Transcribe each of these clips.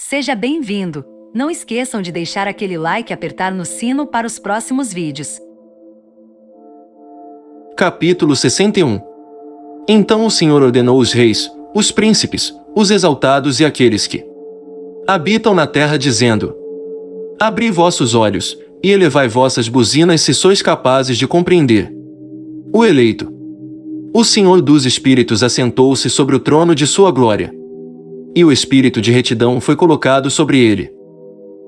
Seja bem-vindo! Não esqueçam de deixar aquele like e apertar no sino para os próximos vídeos. Capítulo 61. Então o Senhor ordenou os reis, os príncipes, os exaltados e aqueles que habitam na terra, dizendo: Abri vossos olhos, e elevai vossas buzinas se sois capazes de compreender. O eleito. O Senhor dos Espíritos assentou-se sobre o trono de sua glória. E o espírito de retidão foi colocado sobre ele.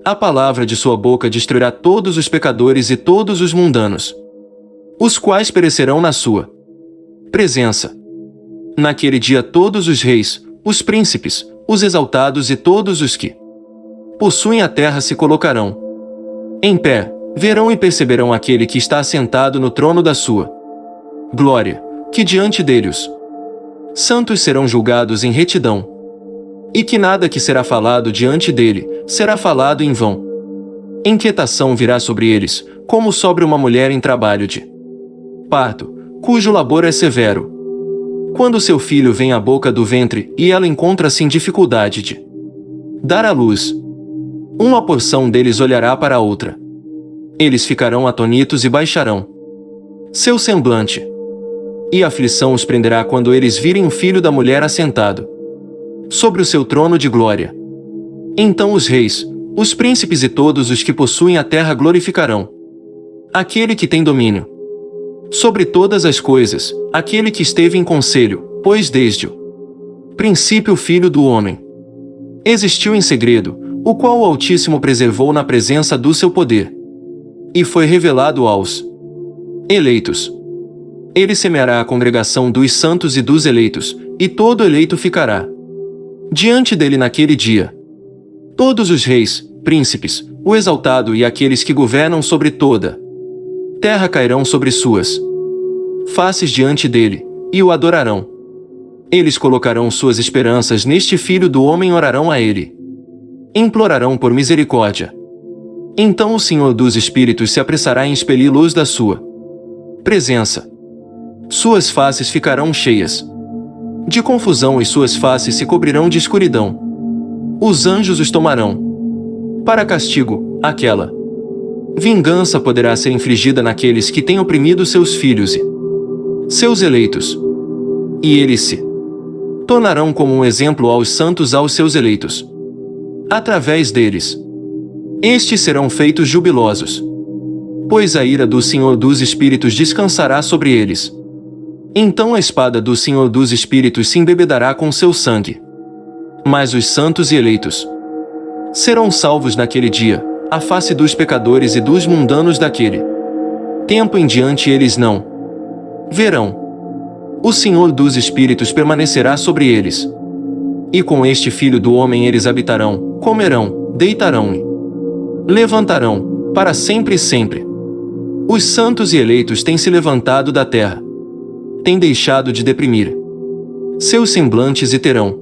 A palavra de sua boca destruirá todos os pecadores e todos os mundanos, os quais perecerão na sua presença. Naquele dia todos os reis, os príncipes, os exaltados e todos os que possuem a terra se colocarão em pé, verão e perceberão aquele que está assentado no trono da sua glória, que diante dele os santos serão julgados em retidão, e que nada que será falado diante dele será falado em vão. Inquietação virá sobre eles, como sobre uma mulher em trabalho de parto, cujo labor é severo. Quando seu filho vem à boca do ventre e ela encontra-se em dificuldade de dar à luz, uma porção deles olhará para a outra. Eles ficarão atonitos e baixarão seu semblante. E a aflição os prenderá quando eles virem o filho da mulher assentado sobre o seu trono de glória. Então os reis, os príncipes e todos os que possuem a terra glorificarão aquele que tem domínio sobre todas as coisas, aquele que esteve em conselho, pois desde o princípio o Filho do Homem existiu em segredo, o qual o Altíssimo preservou na presença do seu poder, e foi revelado aos eleitos. Ele semeará a congregação dos santos e dos eleitos, e todo eleito ficará diante dele naquele dia. Todos os reis, príncipes, o exaltado e aqueles que governam sobre toda terra cairão sobre suas faces diante dele, e o adorarão. Eles colocarão suas esperanças neste Filho do Homem e orarão a ele. Implorarão por misericórdia. Então o Senhor dos Espíritos se apressará em expeli-los da sua presença. Suas faces ficarão cheias de confusão e suas faces se cobrirão de escuridão. Os anjos os tomarão para castigo. Aquela vingança poderá ser infligida naqueles que têm oprimido seus filhos e seus eleitos. E eles se tornarão como um exemplo aos santos, aos seus eleitos. Através deles, estes serão feitos jubilosos, pois a ira do Senhor dos Espíritos descansará sobre eles. Então a espada do Senhor dos Espíritos se embebedará com seu sangue. Mas os santos e eleitos serão salvos naquele dia, à face dos pecadores e dos mundanos daquele tempo em diante eles não verão. O Senhor dos Espíritos permanecerá sobre eles. E com este Filho do Homem eles habitarão, comerão, deitarão e levantarão, para sempre e sempre. Os santos e eleitos têm se levantado da terra, têm deixado de deprimir seus semblantes e terão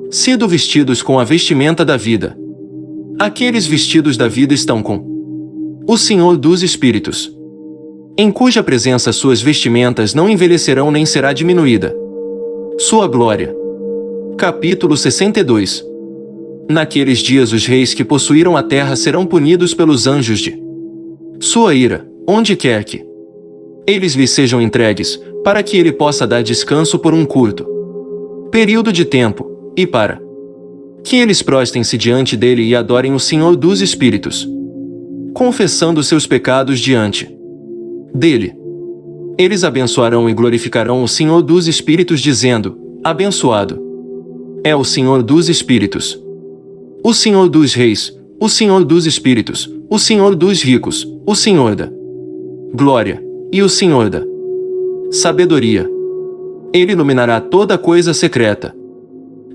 sido vestidos com a vestimenta da vida. Aqueles vestidos da vida estão com o Senhor dos Espíritos, em cuja presença suas vestimentas não envelhecerão nem será diminuída sua glória. Capítulo 62. Naqueles dias os reis que possuíram a terra serão punidos pelos anjos de sua ira, onde quer que eles lhe sejam entregues, para que ele possa dar descanso por um curto período de tempo, e para que eles prostem-se diante dele e adorem o Senhor dos Espíritos, confessando seus pecados diante dele. Eles abençoarão e glorificarão o Senhor dos Espíritos, dizendo: Abençoado é o Senhor dos Espíritos, o Senhor dos Reis, o Senhor dos Espíritos, o Senhor dos ricos, o Senhor da glória, e o Senhor da sabedoria. Ele iluminará toda coisa secreta.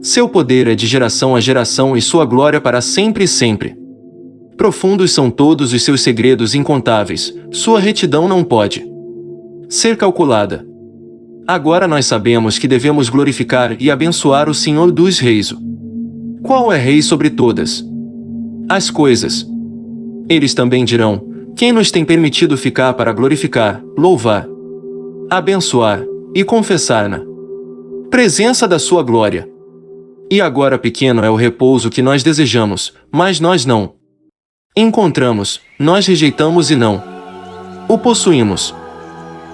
Seu poder é de geração a geração e sua glória para sempre e sempre. Profundos são todos os seus segredos incontáveis, sua retidão não pode ser calculada. Agora nós sabemos que devemos glorificar e abençoar o Senhor dos Reis, qual é Rei sobre todas as coisas. Eles também dirão: quem nos tem permitido ficar para glorificar, louvar, abençoar e confessar na presença da sua glória? E agora pequeno é o repouso que nós desejamos, mas nós não encontramos, nós rejeitamos e não o possuímos.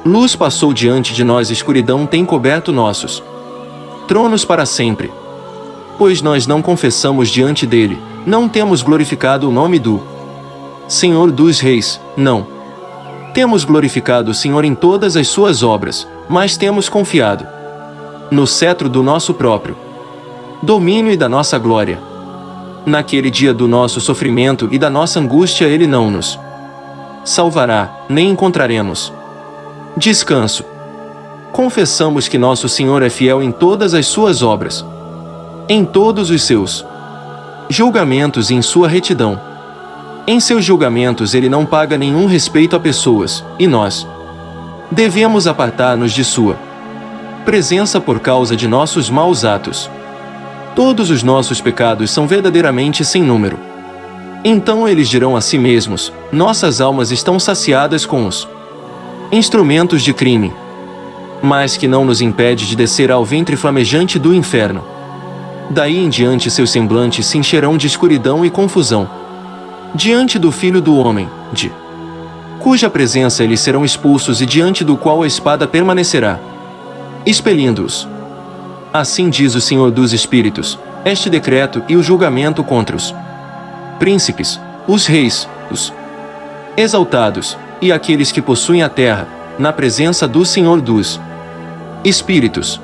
Luz passou diante de nós, escuridão tem coberto nossos tronos para sempre. Pois nós não confessamos diante dele, não temos glorificado o nome do Senhor dos Reis, não. Temos glorificado o Senhor em todas as suas obras, mas temos confiado no cetro do nosso próprio domínio e da nossa glória. Naquele dia do nosso sofrimento e da nossa angústia ele não nos salvará, nem encontraremos descanso. Confessamos que nosso Senhor é fiel em todas as suas obras, em todos os seus julgamentos e em sua retidão. Em seus julgamentos ele não paga nenhum respeito a pessoas, e nós devemos apartar-nos de sua presença por causa de nossos maus atos. Todos os nossos pecados são verdadeiramente sem número. Então eles dirão a si mesmos: nossas almas estão saciadas com os instrumentos de crime, mas que não nos impede de descer ao ventre flamejante do inferno. Daí em diante seus semblantes se encherão de escuridão e confusão diante do Filho do Homem, de cuja presença eles serão expulsos e diante do qual a espada permanecerá, expelindo-os. Assim diz o Senhor dos Espíritos, este decreto e o julgamento contra os príncipes, os reis, os exaltados, e aqueles que possuem a terra, na presença do Senhor dos Espíritos.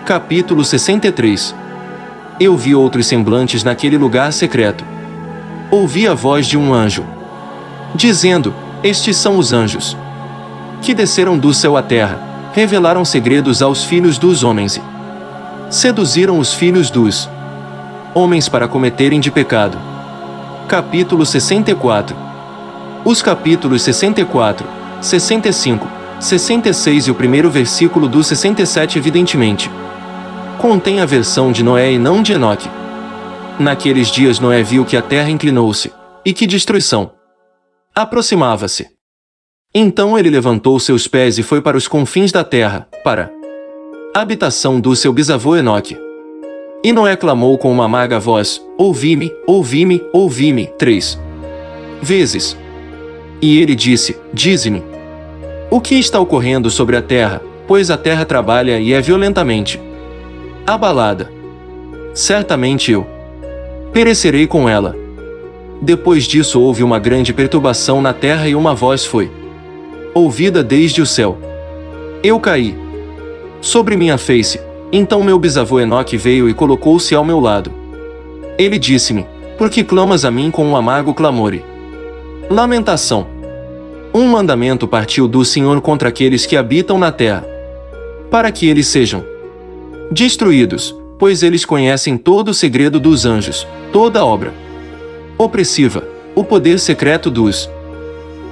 Capítulo 63. Eu vi outros semblantes naquele lugar secreto. Ouvi a voz de um anjo, dizendo: estes são os anjos que desceram do céu à terra, revelaram segredos aos filhos dos homens e seduziram os filhos dos homens para cometerem de pecado. Capítulo 64. Os capítulos 64, 65, 66 e o primeiro versículo do 67 evidentemente contém a versão de Noé e não de Enoque. Naqueles dias Noé viu que a terra inclinou-se, e que destruição aproximava-se. Então ele levantou seus pés e foi para os confins da terra, para a habitação do seu bisavô Enoque. E Noé clamou com uma amarga voz: ouvi-me, ouvi-me, ouvi-me, 3 vezes. E ele disse: dize-me, o que está ocorrendo sobre a terra, pois a terra trabalha e é violentamente abalada. Certamente eu perecerei com ela. Depois disso houve uma grande perturbação na terra e uma voz foi ouvida desde o céu. Eu caí sobre minha face. Então meu bisavô Enoque veio e colocou-se ao meu lado. Ele disse-me: por que clamas a mim com um amargo clamor e lamentação? Um mandamento partiu do Senhor contra aqueles que habitam na terra, para que eles sejam destruídos, pois eles conhecem todo o segredo dos anjos, toda a obra opressiva, o poder secreto dos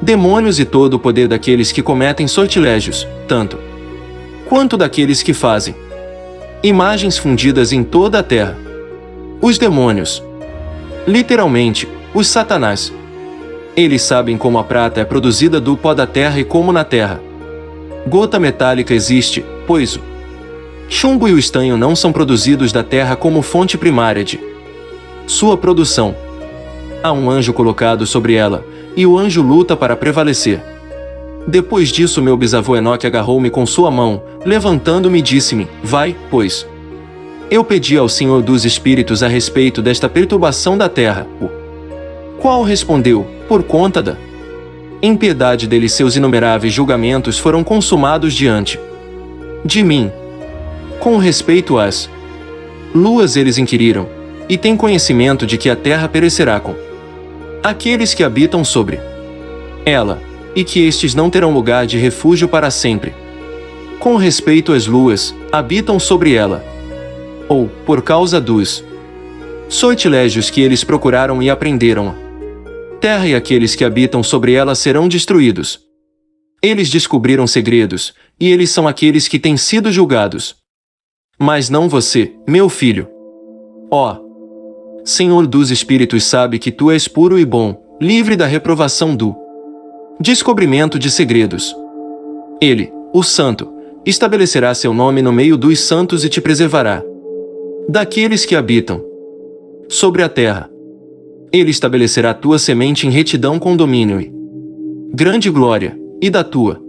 demônios e todo o poder daqueles que cometem sortilégios, tanto quanto daqueles que fazem imagens fundidas em toda a terra. Os demônios, literalmente, os satanás. Eles sabem como a prata é produzida do pó da terra e como na terra gota metálica existe, pois o chumbo e o estanho não são produzidos da terra como fonte primária de sua produção. Há um anjo colocado sobre ela, e o anjo luta para prevalecer. Depois disso meu bisavô Enoque agarrou-me com sua mão, levantando-me e disse-me: vai, pois. Eu pedi ao Senhor dos Espíritos a respeito desta perturbação da terra, o qual respondeu: por conta da impiedade deles seus inumeráveis julgamentos foram consumados diante de mim. Com respeito às luas eles inquiriram, e têm conhecimento de que a terra perecerá com aqueles que habitam sobre ela, e que estes não terão lugar de refúgio para sempre. Com respeito às luas, habitam sobre ela, ou, por causa dos sortilégios que eles procuraram e aprenderam, a terra e aqueles que habitam sobre ela serão destruídos. Eles descobriram segredos, e eles são aqueles que têm sido julgados. Mas não você, meu filho. Ó Senhor dos Espíritos sabe que tu és puro e bom, livre da reprovação do descobrimento de segredos. Ele, o Santo, estabelecerá seu nome no meio dos santos e te preservará. daqueles que habitam sobre a terra. Ele estabelecerá tua semente em retidão com domínio e grande glória, e da tua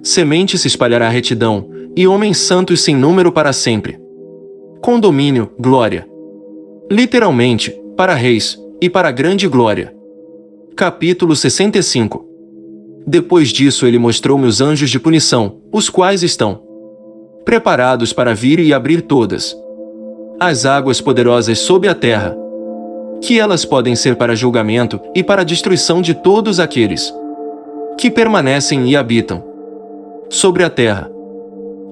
semente se espalhará a retidão, e homens santos sem número para sempre. Com domínio, glória. Literalmente, para reis, e para grande glória. Capítulo 65. Depois disso ele mostrou-me os anjos de punição, os quais estão preparados para vir e abrir todas as águas poderosas sob a terra, que elas podem ser para julgamento e para a destruição de todos aqueles que permanecem e habitam sobre a terra.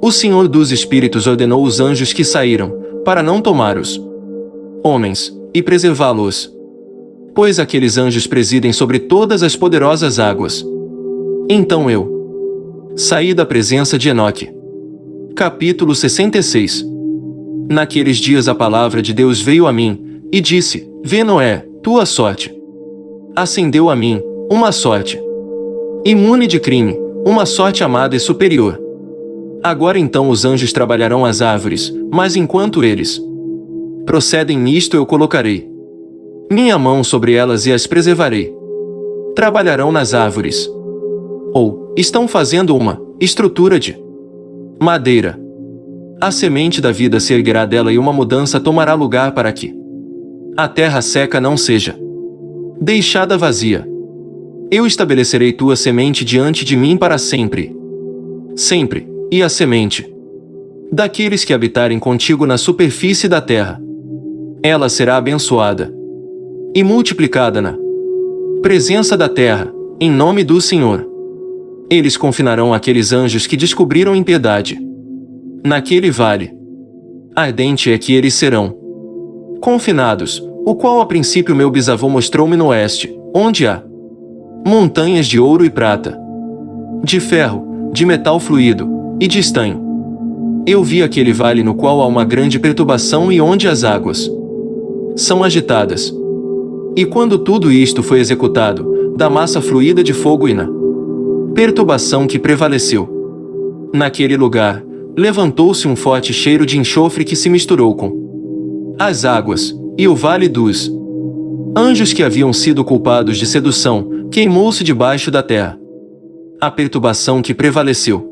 O Senhor dos Espíritos ordenou os anjos que saíram, para não tomar os homens, e preservá-los. Pois aqueles anjos presidem sobre todas as poderosas águas. Então eu saí da presença de Enoque. Capítulo 66. Naqueles dias a palavra de Deus veio a mim, e disse: Vê, Noé, tua sorte ascendeu a mim, uma sorte imune de crime, uma sorte amada e superior. Agora então os anjos trabalharão as árvores, mas enquanto eles procedem nisto eu colocarei minha mão sobre elas e as preservarei. Trabalharão nas árvores. Ou, estão fazendo uma estrutura de madeira. A semente da vida se erguerá dela e uma mudança tomará lugar para que a terra seca não seja deixada vazia. Eu estabelecerei tua semente diante de mim para sempre. Sempre, e a semente daqueles que habitarem contigo na superfície da terra. Ela será abençoada e multiplicada na presença da terra, em nome do Senhor. Eles confinarão aqueles anjos que descobriram impiedade. Naquele vale ardente é que eles serão confinados, o qual a princípio meu bisavô mostrou-me no oeste, onde há montanhas de ouro e prata, de ferro, de metal fluido e de estanho. Eu vi aquele vale no qual há uma grande perturbação e onde as águas são agitadas. E quando tudo isto foi executado, da massa fluida de fogo e na perturbação que prevaleceu naquele lugar, levantou-se um forte cheiro de enxofre que se misturou com as águas, e o vale dos anjos que haviam sido culpados de sedução queimou-se debaixo da terra. A perturbação que prevaleceu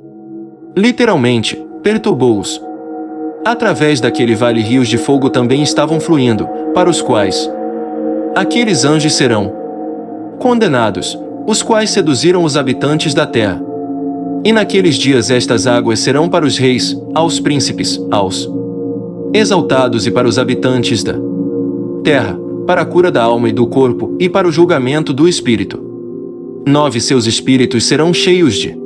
literalmente perturbou-os. Através daquele vale rios de fogo também estavam fluindo, para os quais aqueles anjos serão condenados, os quais seduziram os habitantes da terra. E naqueles dias estas águas serão para os reis, aos príncipes, aos exaltados e para os habitantes da terra, para a cura da alma e do corpo, e para o julgamento do espírito. 9 Seus espíritos serão cheios de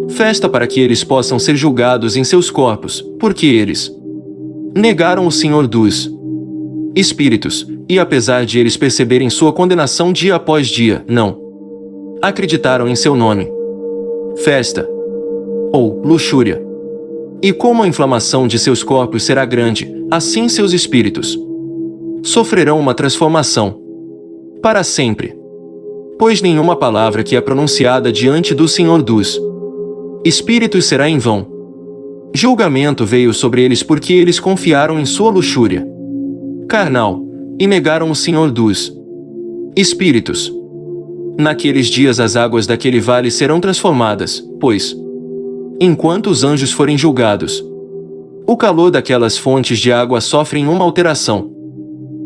festa para que eles possam ser julgados em seus corpos, porque eles negaram o Senhor dos Espíritos, e apesar de eles perceberem sua condenação dia após dia, não acreditaram em seu nome. Festa ou luxúria. E como a inflamação de seus corpos será grande, assim seus espíritos sofrerão uma transformação para sempre. Pois nenhuma palavra que é pronunciada diante do Senhor dos Espíritos será em vão. Julgamento veio sobre eles porque eles confiaram em sua luxúria carnal e negaram o Senhor dos Espíritos. Naqueles dias as águas daquele vale serão transformadas, pois, enquanto os anjos forem julgados, o calor daquelas fontes de água sofrem uma alteração.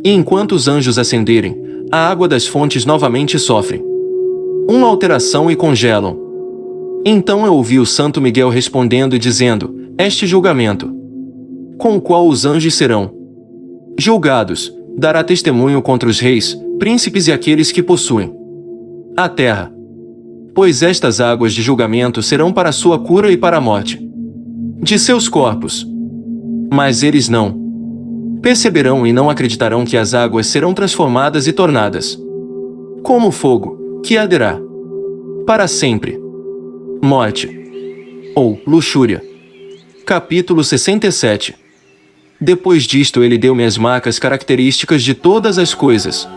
E enquanto os anjos ascenderem, a água das fontes novamente sofre uma alteração e congelam. Então eu ouvi o Santo Miguel respondendo e dizendo: Este julgamento, com o qual os anjos serão julgados, dará testemunho contra os reis, príncipes e aqueles que possuem a terra. Pois estas águas de julgamento serão para a sua cura e para a morte de seus corpos. Mas eles não perceberão e não acreditarão que as águas serão transformadas e tornadas como fogo, que arderá para sempre. Morte ou luxúria. Capítulo 67. Depois disto ele deu-me as marcas características de todas as coisas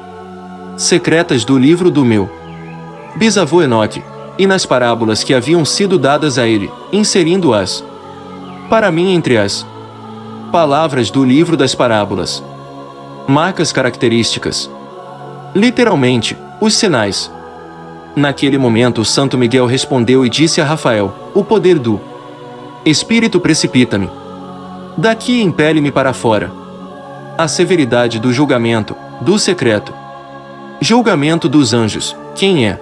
secretas do livro do meu bisavô Enoque, e nas parábolas que haviam sido dadas a ele, inserindo-as para mim entre as Palavras do livro das parábolas. Marcas características. Literalmente, os sinais. Naquele momento, o Santo Miguel respondeu e disse a Rafael: o poder do Espírito precipita-me daqui e impele-me para fora. A severidade do julgamento, do secreto. Julgamento dos anjos. Quem é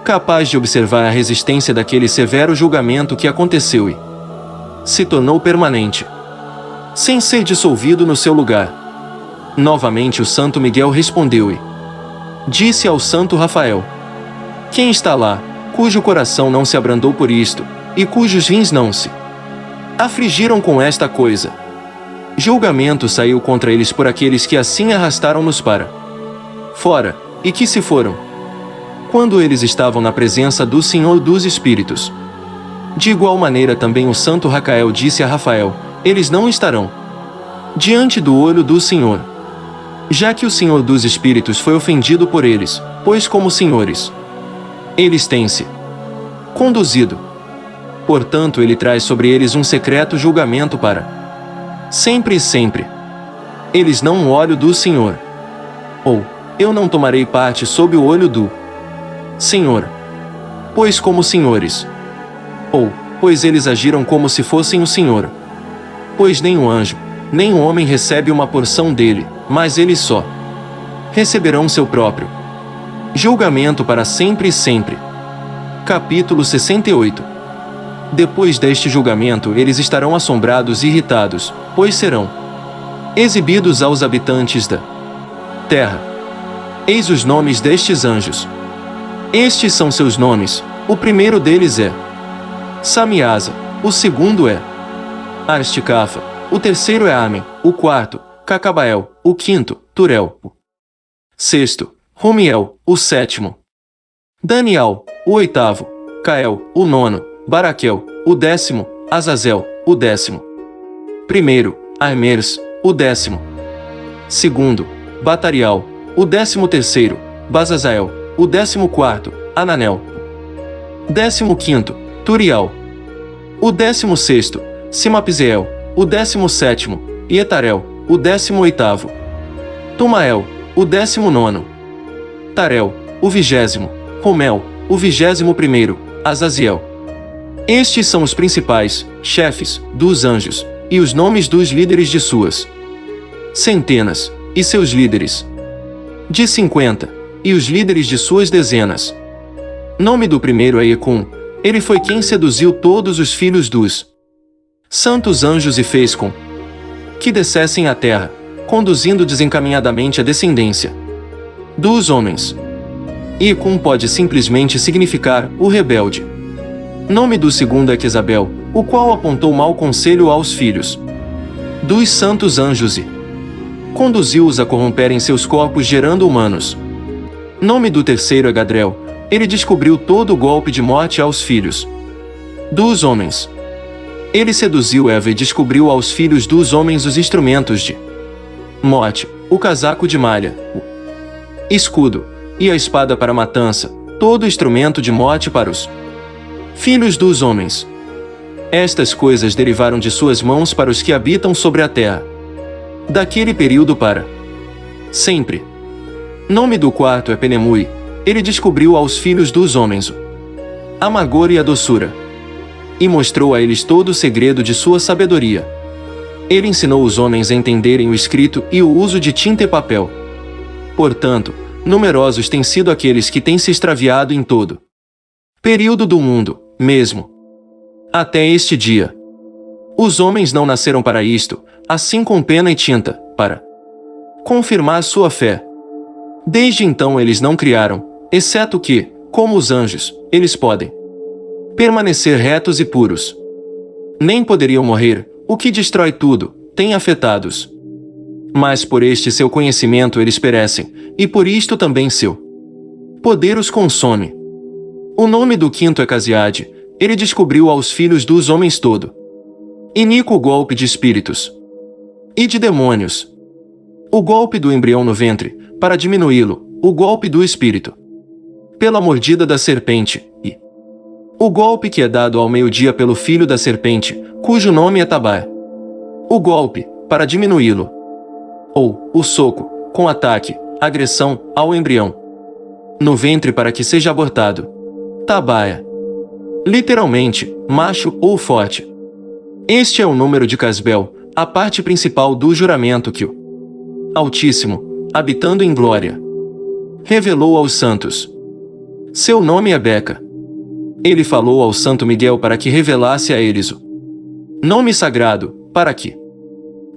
capaz de observar a resistência daquele severo julgamento que aconteceu e se tornou permanente, sem ser dissolvido no seu lugar? Novamente o Santo Miguel respondeu e disse ao Santo Rafael: quem está lá, cujo coração não se abrandou por isto, e cujos rins não se afligiram com esta coisa? Julgamento saiu contra eles por aqueles que assim arrastaram-nos para fora, e que se foram, quando eles estavam na presença do Senhor dos Espíritos. De igual maneira também o Santo Racael disse a Rafael: eles não estarão diante do olho do Senhor, já que o Senhor dos Espíritos foi ofendido por eles, pois como senhores eles têm-se conduzido. Portanto, ele traz sobre eles um secreto julgamento para sempre e sempre. Eles não o olho do Senhor. Ou, eu não tomarei parte sob o olho do Senhor, pois como senhores. Ou, pois eles agiram como se fossem o Senhor. Pois nem o anjo, nem o homem recebe uma porção dele, mas eles só receberão seu próprio julgamento para sempre e sempre. Capítulo 68. Depois deste julgamento eles estarão assombrados e irritados, pois serão exibidos aos habitantes da terra. Eis os nomes destes anjos. Estes são seus nomes: o primeiro deles é Samiasa, o segundo é Aristicafa, o terceiro é Amen, o quarto, Cacabael, o quinto, Turel, o sexto, Romiel, o sétimo, Daniel, o oitavo, Cael, o nono, Baraquel, o décimo, Azazel, o décimo primeiro, Aimers, o décimo segundo, Batarial, o 13º, Bazazael, o 14º, Ananel, 15º, Turial, o 16º, Simapzeel, o 17º, Ietarel, o 18º, Tumael, o 19º, Tarel, o 20º, Romel, o 21º, Azaziel. Estes são os principais chefes dos anjos, e os nomes dos líderes de suas centenas, e seus líderes de 50, e os líderes de suas dezenas. Nome do primeiro é Ecum. Ele foi quem seduziu todos os filhos dos santos anjos e fez com que descessem à terra, conduzindo desencaminhadamente a descendência dos homens. Ecum pode simplesmente significar o rebelde. Nome do segundo é Quezabel, o qual apontou mau conselho aos filhos dos santos anjos e conduziu-os a corromperem seus corpos gerando humanos. Nome do terceiro é Gadrel. Ele descobriu todo o golpe de morte aos filhos dos homens. Ele seduziu Eva e descobriu aos filhos dos homens os instrumentos de morte, o casaco de malha, o escudo e a espada para a matança, todo instrumento de morte para os filhos dos homens. Estas coisas derivaram de suas mãos para os que habitam sobre a terra, daquele período para sempre. Nome do quarto é Penemui. Ele descobriu aos filhos dos homens o amargor e a doçura, e mostrou a eles todo o segredo de sua sabedoria. Ele ensinou os homens a entenderem o escrito e o uso de tinta e papel. Portanto, numerosos têm sido aqueles que têm se extraviado em todo período do mundo, mesmo até este dia. Os homens não nasceram para isto, assim com pena e tinta, para confirmar sua fé. Desde então eles não criaram, exceto que, como os anjos, eles podem permanecer retos e puros. Nem poderiam morrer, o que destrói tudo, tem afetados. Mas por este seu conhecimento eles perecem, e por isto também seu poder os consome. O nome do quinto é Casiade. Ele descobriu aos filhos dos homens todo iníquo golpe de espíritos e de demônios. O golpe do embrião no ventre, para diminuí-lo, o golpe do espírito pela mordida da serpente, e o golpe que é dado ao meio-dia pelo filho da serpente, cujo nome é Tabar. O golpe, para diminuí-lo. Ou o soco, com ataque, agressão, ao embrião. No ventre para que seja abortado. Tabaia. Literalmente, macho ou forte. Este é o número de Casbel, a parte principal do juramento que o Altíssimo, habitando em glória, revelou aos santos. Seu nome é Beca. Ele falou ao Santo Miguel para que revelasse a eles o nome sagrado, para que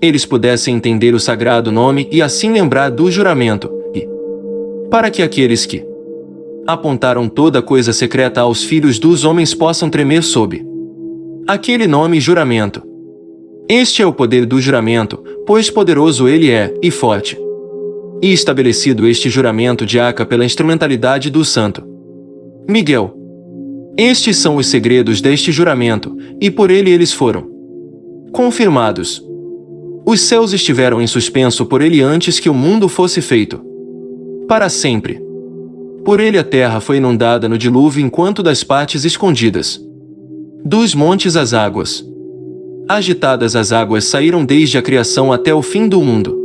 eles pudessem entender o sagrado nome e assim lembrar do juramento, e para que aqueles que apontaram toda coisa secreta aos filhos dos homens possam tremer sob aquele nome e juramento. Este é o poder do juramento, pois poderoso ele é, e forte. E estabelecido este juramento de Aca pela instrumentalidade do Santo Miguel. Estes são os segredos deste juramento, e por ele eles foram confirmados. Os céus estiveram em suspenso por ele antes que o mundo fosse feito. Para sempre. Por ele a terra foi inundada no dilúvio enquanto das partes escondidas dos montes as águas. Agitadas as águas saíram desde a criação até o fim do mundo.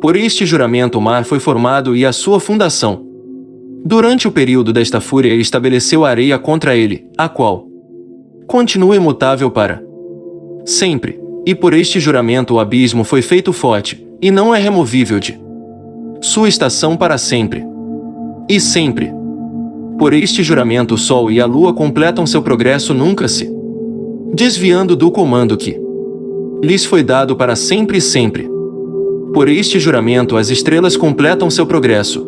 Por este juramento o mar foi formado e a sua fundação. Durante o período desta fúria ele estabeleceu a areia contra ele, a qual continua imutável para sempre. E por este juramento o abismo foi feito forte, e não é removível de sua estação para sempre. E sempre. Por este juramento o sol e a lua completam seu progresso nunca se desviando do comando que lhes foi dado para sempre e sempre. Por este juramento as estrelas completam seu progresso.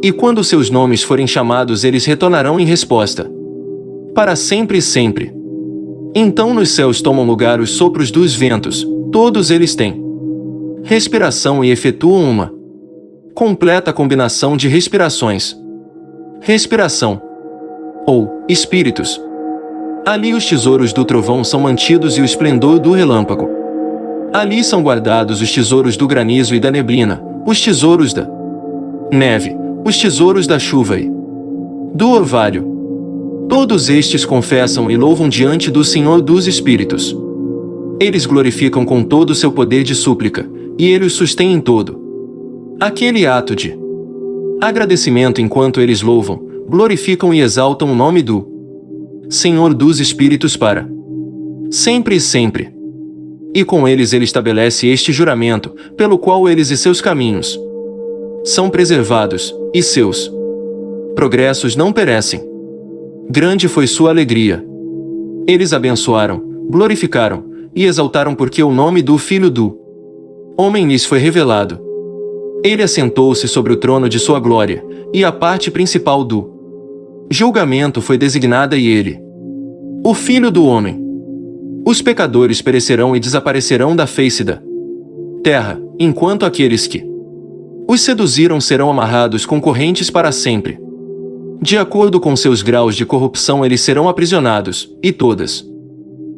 E quando seus nomes forem chamados eles retornarão em resposta. Para sempre e sempre. Então nos céus tomam lugar os sopros dos ventos, todos eles têm respiração e efetuam uma completa combinação de respirações. Respiração. Ou espíritos. Ali os tesouros do trovão são mantidos e o esplendor do relâmpago. Ali são guardados os tesouros do granizo e da neblina, os tesouros da neve, os tesouros da chuva e do orvalho. Todos estes confessam e louvam diante do Senhor dos Espíritos. Eles glorificam com todo o seu poder de súplica, e ele os sustém em todo aquele ato de agradecimento enquanto eles louvam, glorificam e exaltam o nome do Senhor dos Espíritos para sempre e sempre. E com eles ele estabelece este juramento, pelo qual eles e seus caminhos são preservados, e seus progressos não perecem. Grande foi sua alegria. Eles abençoaram, glorificaram e exaltaram porque o nome do Filho do Homem lhes foi revelado. Ele assentou-se sobre o trono de sua glória, e a parte principal do julgamento foi designada e ele, o Filho do Homem. Os pecadores perecerão e desaparecerão da face da terra, enquanto aqueles que os seduziram serão amarrados com correntes para sempre. De acordo com seus graus de corrupção eles serão aprisionados, e todas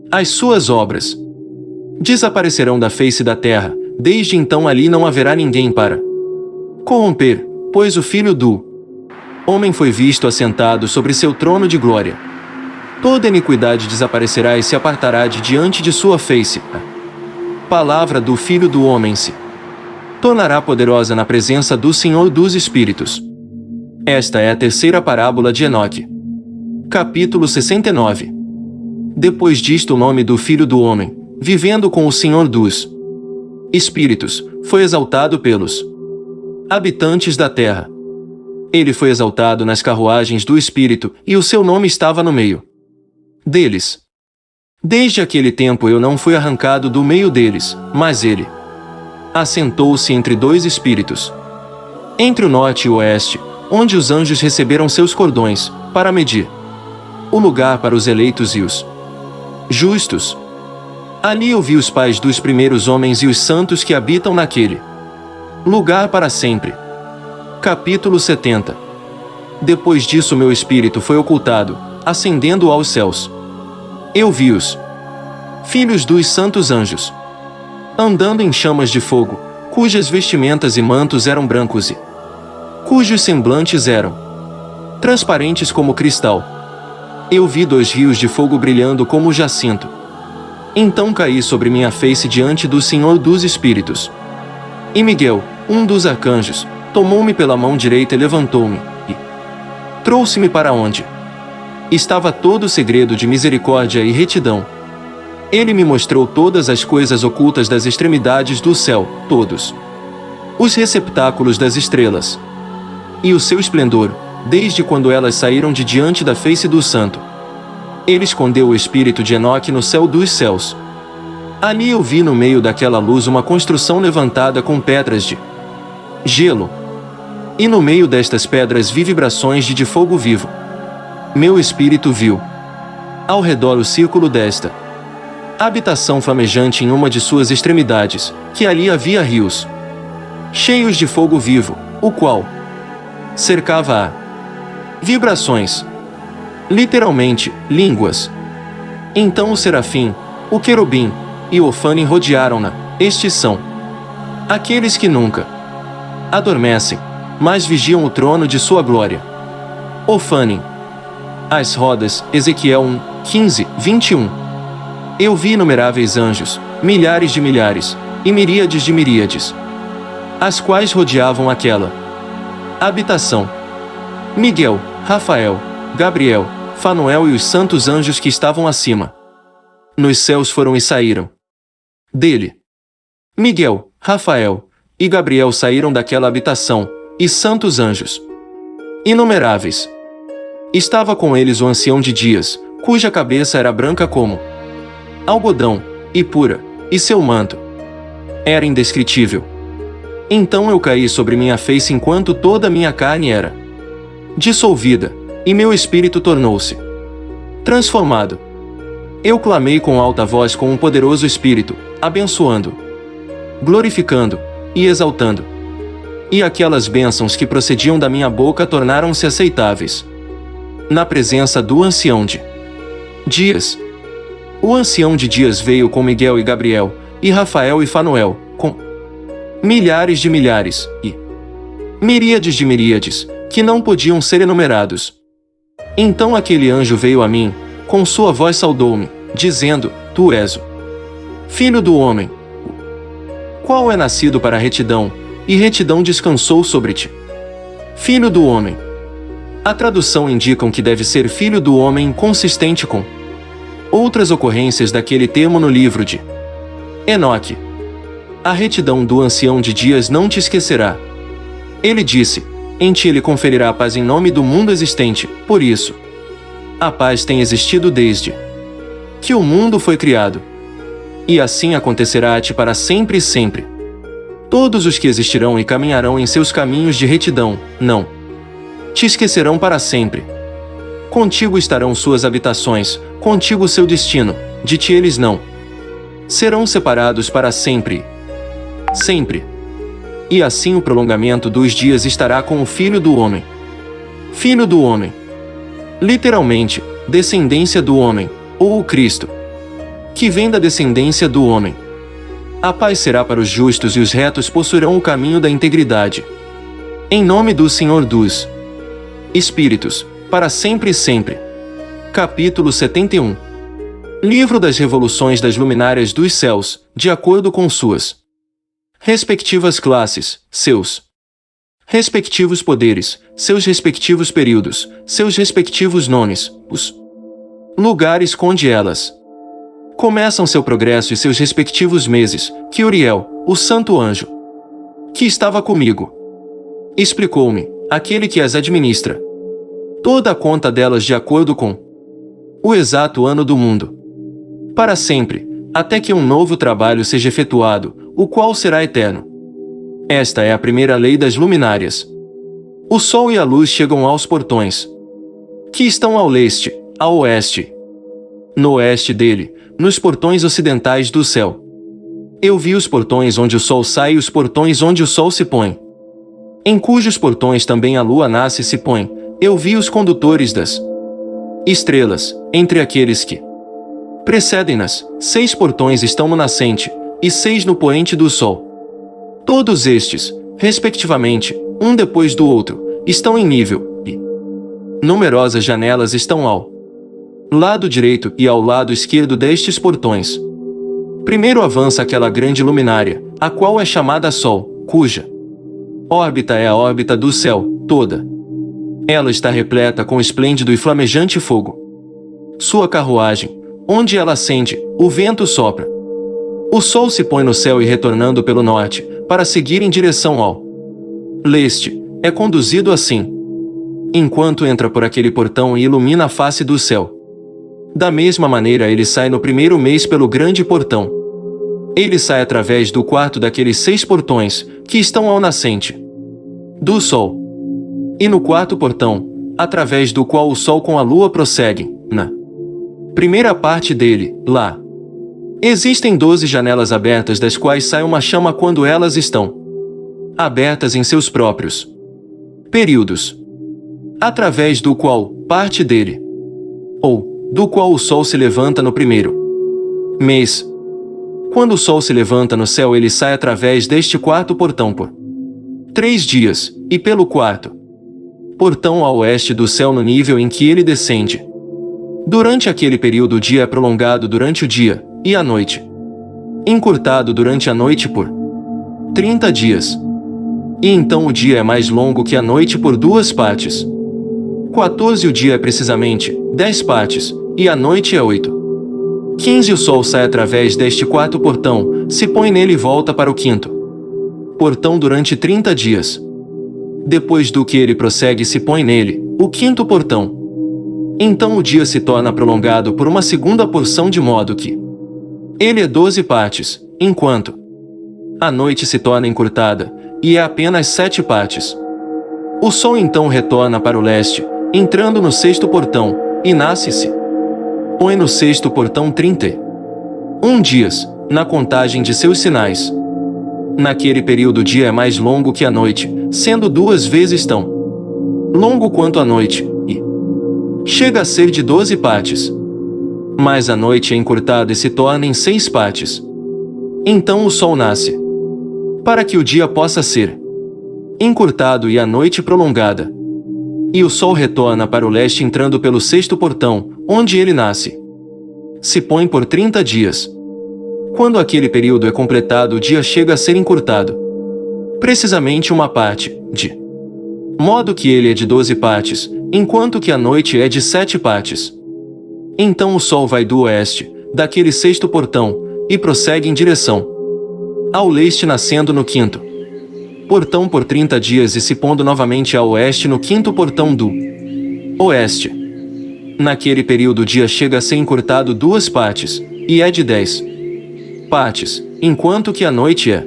as suas obras desaparecerão da face da terra. Desde então ali não haverá ninguém para corromper, pois o Filho do Homem foi visto assentado sobre seu trono de glória. Toda iniquidade desaparecerá e se apartará de diante de sua face. A palavra do Filho do Homem se tornará poderosa na presença do Senhor dos Espíritos. Esta é a terceira parábola de Enoque. Capítulo 69. Depois disto o nome do Filho do Homem, vivendo com o Senhor dos Espíritos, foi exaltado pelos habitantes da terra. Ele foi exaltado nas carruagens do Espírito, e o seu nome estava no meio deles. Desde aquele tempo eu não fui arrancado do meio deles, mas ele assentou-se entre dois espíritos, entre o norte e o oeste, onde os anjos receberam seus cordões, para medir o lugar para os eleitos e os justos. Ali eu vi os pais dos primeiros homens e os santos que habitam naquele lugar para sempre. Capítulo 70. Depois disso meu espírito foi ocultado, ascendendo aos céus. Eu vi os filhos dos santos anjos, andando em chamas de fogo, cujas vestimentas e mantos eram brancos e cujos semblantes eram transparentes como cristal. Eu vi 2 rios de fogo brilhando como jacinto, Então caí sobre minha face diante do Senhor dos Espíritos. E Miguel, um dos arcanjos, tomou-me pela mão direita e levantou-me, e trouxe-me para onde estava todo o segredo de misericórdia e retidão. Ele me mostrou todas as coisas ocultas das extremidades do céu, todos os receptáculos das estrelas, e o seu esplendor, desde quando elas saíram de diante da face do Santo. Ele escondeu o espírito de Enoque no céu dos céus. Ali eu vi no meio daquela luz uma construção levantada com pedras de gelo. E no meio destas pedras vi vibrações de fogo vivo. Meu espírito viu ao redor o círculo desta habitação flamejante em uma de suas extremidades, que ali havia rios cheios de fogo vivo, o qual cercava a vibrações, literalmente, línguas. Então o serafim, o querubim e o Ofane rodearam-na. Estes são aqueles que nunca adormecem, mas vigiam o trono de sua glória. Ofane. As rodas, Ezequiel 1, 15, 21. Eu vi inumeráveis anjos, milhares de milhares, e miríades de miríades, as quais rodeavam aquela habitação. Miguel, Rafael, Gabriel, Fanuel e os santos anjos que estavam acima nos céus foram e saíram dele. Miguel, Rafael e Gabriel saíram daquela habitação, e santos anjos inumeráveis. Estava com eles o ancião de dias, cuja cabeça era branca como algodão, e pura, e seu manto era indescritível. Então eu caí sobre minha face enquanto toda a minha carne era dissolvida, e meu espírito tornou-se transformado. Eu clamei com alta voz com um poderoso espírito, abençoando, glorificando e exaltando. E aquelas bênçãos que procediam da minha boca tornaram-se aceitáveis na presença do ancião de dias. O ancião de dias veio com Miguel e Gabriel, e Rafael e Fanuel, com milhares de milhares, e miríades de miríades, que não podiam ser enumerados. Então aquele anjo veio a mim, com sua voz saudou-me, dizendo: Tu és o Filho do Homem, o qual é nascido para a retidão, e retidão descansou sobre ti. Filho do Homem. A tradução indicam que deve ser Filho do Homem consistente com outras ocorrências daquele termo no livro de Enoque. A retidão do ancião de dias não te esquecerá. Ele disse: em ti ele conferirá a paz em nome do mundo existente. Por isso, a paz tem existido desde que o mundo foi criado. E assim acontecerá a ti para sempre e sempre. Todos os que existirão e caminharão em seus caminhos de retidão, não te esquecerão para sempre. Contigo estarão suas habitações, contigo seu destino, de ti eles não serão separados para sempre. Sempre. E assim o prolongamento dos dias estará com o Filho do Homem. Filho do Homem. Literalmente, descendência do homem, ou o Cristo, que vem da descendência do homem. A paz será para os justos e os retos possuirão o caminho da integridade. Em nome do Senhor dos Espíritos, para sempre e sempre. Capítulo 71. Livro das Revoluções das Luminárias dos Céus, de acordo com suas respectivas classes, seus respectivos poderes, seus respectivos períodos, seus respectivos nomes, os lugares onde elas começam seu progresso e seus respectivos meses, que Uriel, o santo anjo, que estava comigo, explicou-me, aquele que as administra, toda a conta delas de acordo com o exato ano do mundo, para sempre, até que um novo trabalho seja efetuado, o qual será eterno. Esta é a primeira lei das luminárias. O sol e a luz chegam aos portões, que estão ao leste, ao oeste. No oeste dele, nos portões ocidentais do céu. Eu vi os portões onde o sol sai e os portões onde o sol se põe, em cujos portões também a lua nasce e se põe. Eu vi os condutores das estrelas, entre aqueles que precedem-nas. 6 portões estão no nascente, e 6 no poente do sol. Todos estes, respectivamente, um depois do outro, estão em nível, e numerosas janelas estão ao lado direito e ao lado esquerdo destes portões. Primeiro avança aquela grande luminária, a qual é chamada Sol, cuja órbita é a órbita do céu, toda. Ela está repleta com esplêndido e flamejante fogo. Sua carruagem, onde ela acende, o vento sopra. O Sol se põe no céu e, retornando pelo norte, para seguir em direção ao leste, é conduzido assim, enquanto entra por aquele portão e ilumina a face do céu. Da mesma maneira ele sai no primeiro mês pelo grande portão. Ele sai através do quarto daqueles 6 portões, que estão ao nascente do Sol. E no quarto portão, através do qual o Sol com a Lua prosseguem, na primeira parte dele, lá. Existem 12 janelas abertas, das quais sai uma chama quando elas estão abertas em seus próprios períodos, através do qual parte dele, ou do qual o Sol se levanta no primeiro mês. Quando o Sol se levanta no céu, ele sai através deste quarto portão por 3 dias, e pelo quarto portão ao oeste do céu no nível em que ele descende. Durante aquele período o dia é prolongado durante o dia, e a noite encurtado durante a noite por 30 dias. E então o dia é mais longo que a noite por 2 partes. 14 o dia é precisamente 10 partes, e a noite é 8. 15 o Sol sai através deste quarto portão, se põe nele e volta para o quinto portão durante 30 dias. Depois do que ele prossegue e se põe nele, o quinto portão. Então o dia se torna prolongado por uma segunda porção, de modo que ele é 12 partes, enquanto a noite se torna encurtada, e é apenas 7 partes. O Sol então retorna para o leste, entrando no 6º portão, e nasce-se põe no 6º portão 31 dias, na contagem de seus sinais. Naquele período o dia é mais longo que a noite, sendo 2 vezes tão longo quanto a noite, e chega a ser de 12 partes. Mas a noite é encurtada e se torna em 6 partes. Então o Sol nasce, para que o dia possa ser encurtado e a noite prolongada. E o Sol retorna para o leste entrando pelo 6º portão, onde ele nasce. Se põe por 30 dias. Quando aquele período é completado, o dia chega a ser encurtado precisamente uma parte, de modo que ele é de 12 partes, enquanto que a noite é de 7 partes. Então o Sol vai do oeste, daquele 6º portão, e prossegue em direção ao leste, nascendo no 5º portão por 30 dias e se pondo novamente ao oeste no 5º portão do oeste. Naquele período o dia chega a ser encurtado 2 partes, e é de 10 partes, enquanto que a noite é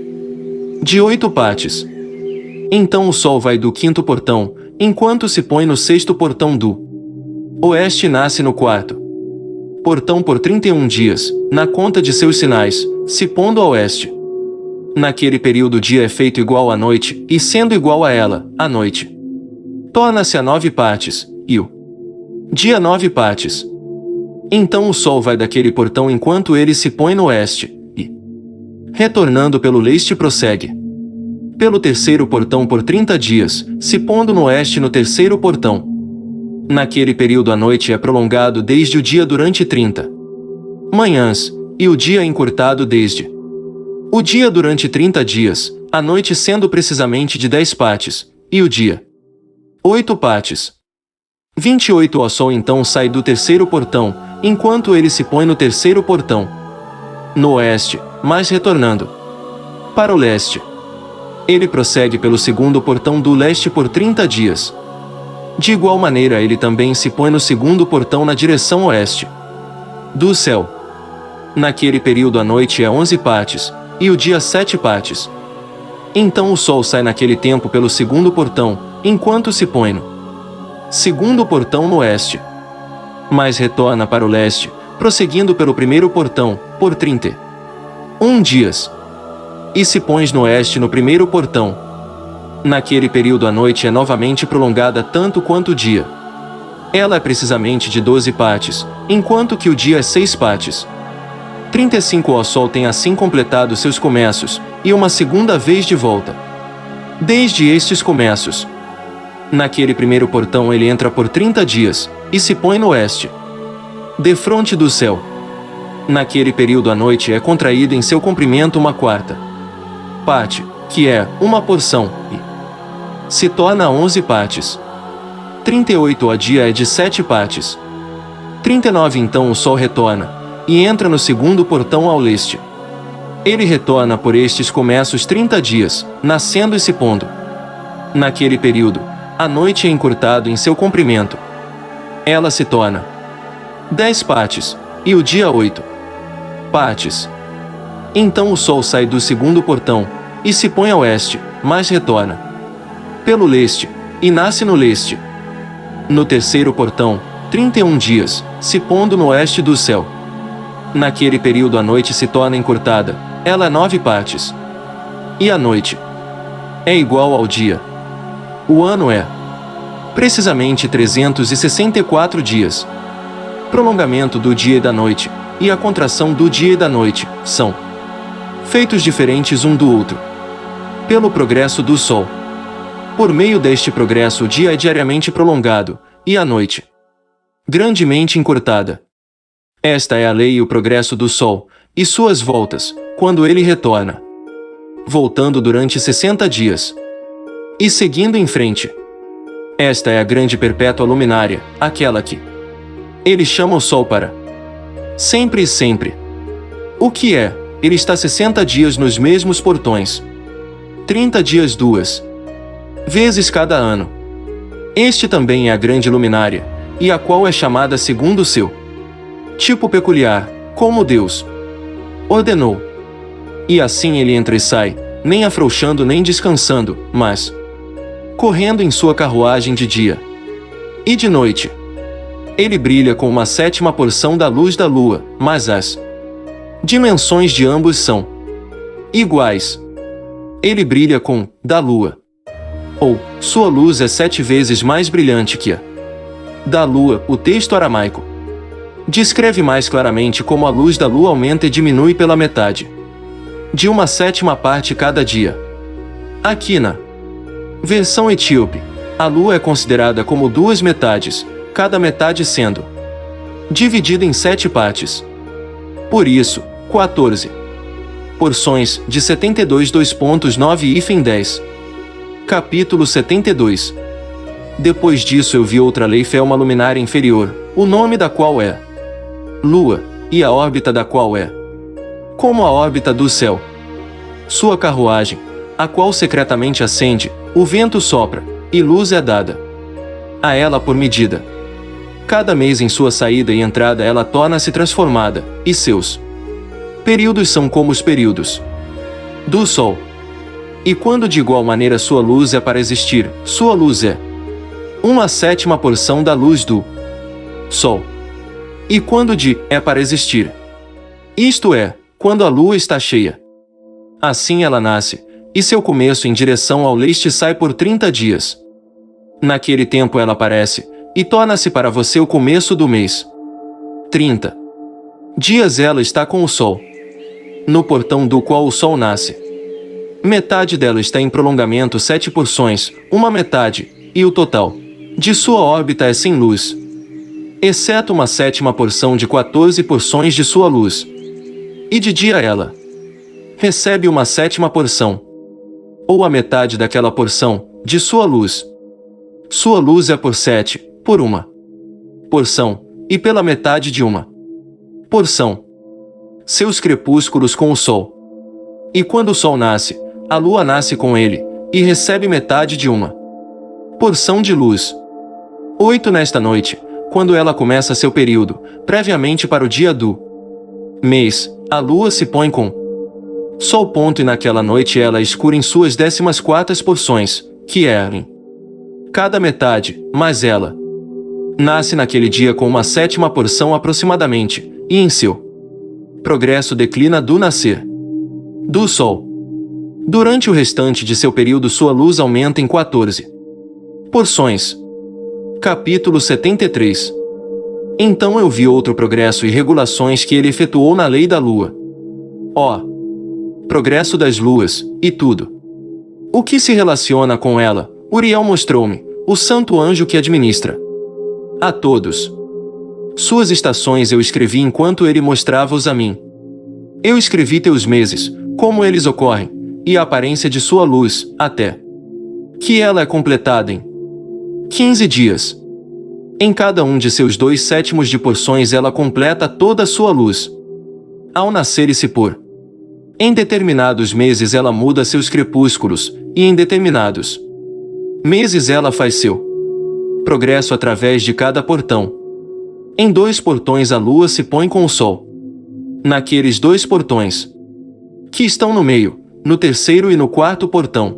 de 8 partes. Então o Sol vai do 5º portão, enquanto se põe no 6º portão do oeste e nasce no 4º portão por 31 dias, na conta de seus sinais, se pondo ao oeste. Naquele período o dia é feito igual à noite, e sendo igual a ela, a noite torna-se a 9 partes, e o dia 9 partes. Então o Sol vai daquele portão enquanto ele se põe no oeste, e, retornando pelo leste, prossegue pelo 3º portão por 30 dias, se pondo no oeste no 3º portão. Naquele período a noite é prolongado desde o dia durante 30 manhãs, e o dia é encurtado desde o dia durante 30 dias, a noite sendo precisamente de 10 partes, e o dia 8 partes. 28 o Sol então sai do 3º portão, enquanto ele se põe no 3º portão no oeste, mas retornando para o leste. Ele prossegue pelo 2º portão do leste por 30 dias. De igual maneira ele também se põe no 2º portão na direção oeste do céu. Naquele período a noite é 11 partes, e o dia 7 partes. Então o Sol sai naquele tempo pelo 2º portão, enquanto se põe no 2º portão no oeste. Mas retorna para o leste, prosseguindo pelo 1º portão, por 31 dias. E se pões no oeste no 1º portão. Naquele período a noite é novamente prolongada tanto quanto o dia. Ela é precisamente de 12 partes, enquanto que o dia é 6 partes. 35 o Sol tem assim completado seus começos, e uma segunda vez de volta desde estes começos. Naquele 1º portão ele entra por 30 dias, e se põe no oeste, defronte do céu. Naquele período a noite é contraída em seu comprimento uma quarta parte, que é uma porção, e se torna 11 partes. 38 a dia é de 7 partes. 39 então o sol retorna, e entra no segundo portão ao leste. Ele retorna por estes começos 30 dias, nascendo e se pondo. Naquele período, a noite é encurtada em seu comprimento. Ela se torna 10 partes, e o dia 8 partes. Então o sol sai do segundo portão, e se põe a oeste, mas retorna pelo leste, e nasce no leste. No terceiro portão, 31 dias, se pondo no oeste do céu. Naquele período a noite se torna encurtada, ela é 9 partes. E a noite é igual ao dia. O ano é precisamente 364 dias. Prolongamento do dia e da noite, e a contração do dia e da noite, são feitos diferentes um do outro pelo progresso do sol. Por meio deste progresso o dia é diariamente prolongado, e a noite grandemente encurtada. Esta é a lei e o progresso do sol, e suas voltas, quando ele retorna, voltando durante 60 dias, e seguindo em frente. Esta é a grande perpétua luminária, aquela que ele chama o sol para sempre e sempre. O que é? Ele está 60 dias nos mesmos portões. 30 dias 2 vezes cada ano. Este também é a grande luminária, e a qual é chamada segundo o seu tipo peculiar, como Deus ordenou. E assim ele entra e sai, nem afrouxando nem descansando, mas correndo em sua carruagem de dia e de noite. Ele brilha com uma sétima porção da luz da lua, mas as dimensões de ambos são iguais. Ele brilha com da lua, ou sua luz é 7 vezes mais brilhante que a da lua. O texto aramaico descreve mais claramente como a luz da lua aumenta e diminui pela metade de uma sétima parte cada dia. Aqui na versão etíope, a lua é considerada como 2 metades, cada metade sendo dividida em 7 partes. Por isso, 14 porções de 72 2.9-10. Capítulo 72. Depois disso eu vi outra leifa, uma luminária inferior, o nome da qual é Lua, e a órbita da qual é como a órbita do céu. Sua carruagem, a qual secretamente acende, o vento sopra, e luz é dada a ela por medida. Cada mês em sua saída e entrada ela torna-se transformada, e seus períodos são como os períodos do sol. E quando de igual maneira sua luz é para existir, sua luz é uma sétima porção da luz do sol. E quando de é para existir, isto é, quando a lua está cheia, assim ela nasce, e seu começo em direção ao leste sai por 30 dias. Naquele tempo ela aparece, e torna-se para você o começo do mês. 30 dias ela está com o sol, no portão do qual o sol nasce. Metade dela está em prolongamento 7 porções, uma metade, e o total de sua órbita é sem luz, exceto uma sétima porção de 14 porções de sua luz. E de dia ela recebe uma sétima porção, ou a metade daquela porção, de sua luz. Sua luz é por 7, por uma porção, e pela metade de uma porção. Seus crepúsculos com o sol. E quando o sol nasce, a lua nasce com ele, e recebe metade de uma porção de luz. 8 nesta noite, quando ela começa seu período, previamente para o dia do mês, a lua se põe com sol ponto, e naquela noite ela é escura em suas 14ª porções, que é em cada metade, mas ela nasce naquele dia com uma sétima porção aproximadamente, e em seu progresso declina do nascer do sol. Durante o restante de seu período sua luz aumenta em 14 porções. Capítulo 73. Então eu vi outro progresso e regulações que ele efetuou na lei da lua. Ó, progresso das luas, e tudo o que se relaciona com ela, Uriel mostrou-me, o santo anjo que administra a todos Suas estações eu escrevi enquanto ele mostrava-os a mim. Eu escrevi teus meses, como eles ocorrem, e a aparência de sua luz, até que ela é completada em 15 dias. Em cada um de seus 2/7 de porções ela completa toda a sua luz. Ao nascer e se pôr, em determinados meses ela muda seus crepúsculos, e em determinados meses ela faz seu progresso através de cada portão. Em 2 portões a lua se põe com o sol. Naqueles 2 portões que estão no meio, no terceiro e no 4º portão.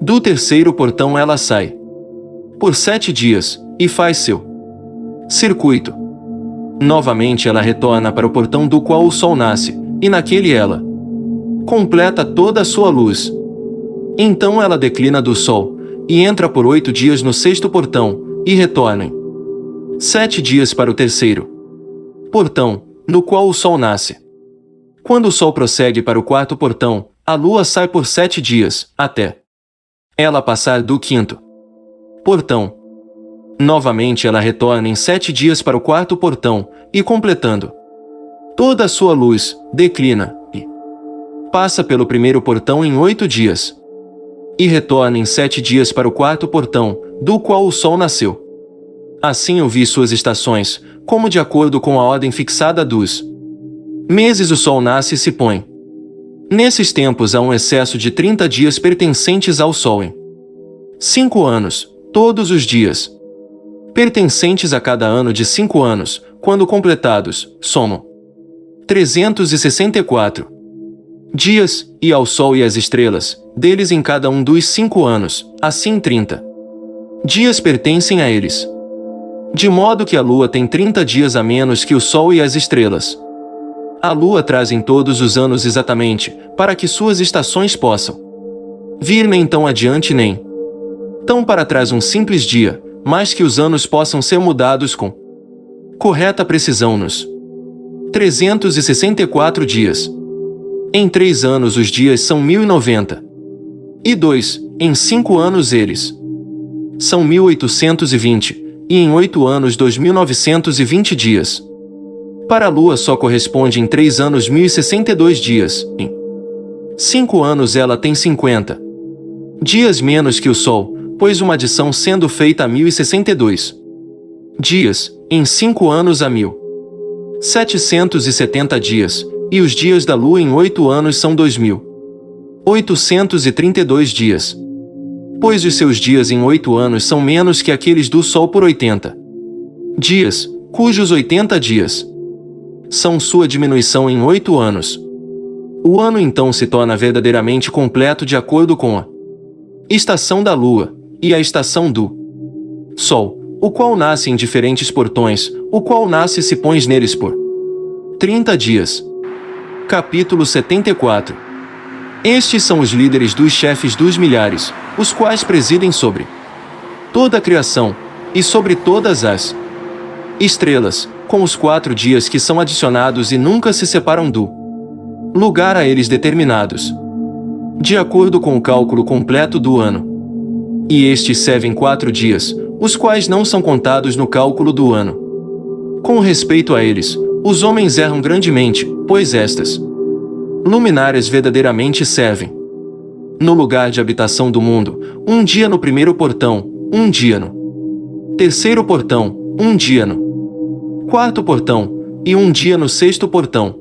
Do terceiro portão ela sai por 7 dias, e faz seu circuito. Novamente ela retorna para o portão do qual o sol nasce, e naquele ela completa toda a sua luz. Então ela declina do sol, e entra por 8 dias no 6º portão, e retorna em 7 dias para o terceiro portão, no qual o sol nasce. Quando o sol prossegue para o 4º portão, a lua sai por 7 dias, até ela passar do 5º portão. Novamente ela retorna em 7 dias para o 4º portão, e completando toda a sua luz, declina, e passa pelo 1º portão em 8 dias. E retorna em 7 dias para o 4º portão, do qual o sol nasceu. Assim eu vi suas estações, como de acordo com a ordem fixada dos meses o sol nasce e se põe. Nesses tempos há um excesso de 30 dias pertencentes ao sol em 5 anos, todos os dias pertencentes a cada ano de 5 anos, quando completados, somam 364 dias, e ao sol e às estrelas, deles em cada um dos 5 anos, assim 30 dias pertencem a eles. De modo que a lua tem 30 dias a menos que o sol e as estrelas. A lua traz em todos os anos exatamente, para que suas estações possam vir nem tão adiante nem tão para trás um simples dia, mas que os anos possam ser mudados com correta precisão nos 364 dias. Em 3 anos os dias são 1090. E 2, em 5 anos eles são 1820, e em 8 anos 2920 dias. Para a lua só corresponde em 3 anos 1062 dias, em 5 anos ela tem 50 dias menos que o sol, pois uma adição sendo feita a 1062 dias, em 5 anos a 1770 dias, e os dias da lua em 8 anos são 2832 dias. Pois os seus dias em 8 anos são menos que aqueles do sol por 80 dias, cujos 80 dias são sua diminuição em 8 anos. O ano então se torna verdadeiramente completo de acordo com a estação da lua, e a estação do sol, o qual nasce em diferentes portões, o qual nasce e se põe neles por 30 dias. Capítulo 74. Estes são os líderes dos chefes dos milhares, os quais presidem sobre toda a criação, e sobre todas as estrelas, com os 4 dias que são adicionados e nunca se separam do lugar a eles determinados, de acordo com o cálculo completo do ano. E estes servem 4 dias, os quais não são contados no cálculo do ano. Com respeito a eles, os homens erram grandemente, pois estas luminárias verdadeiramente servem no lugar de habitação do mundo, um dia no 1º portão, um dia no 3º portão, um dia no 4º portão, e um dia no 6º portão.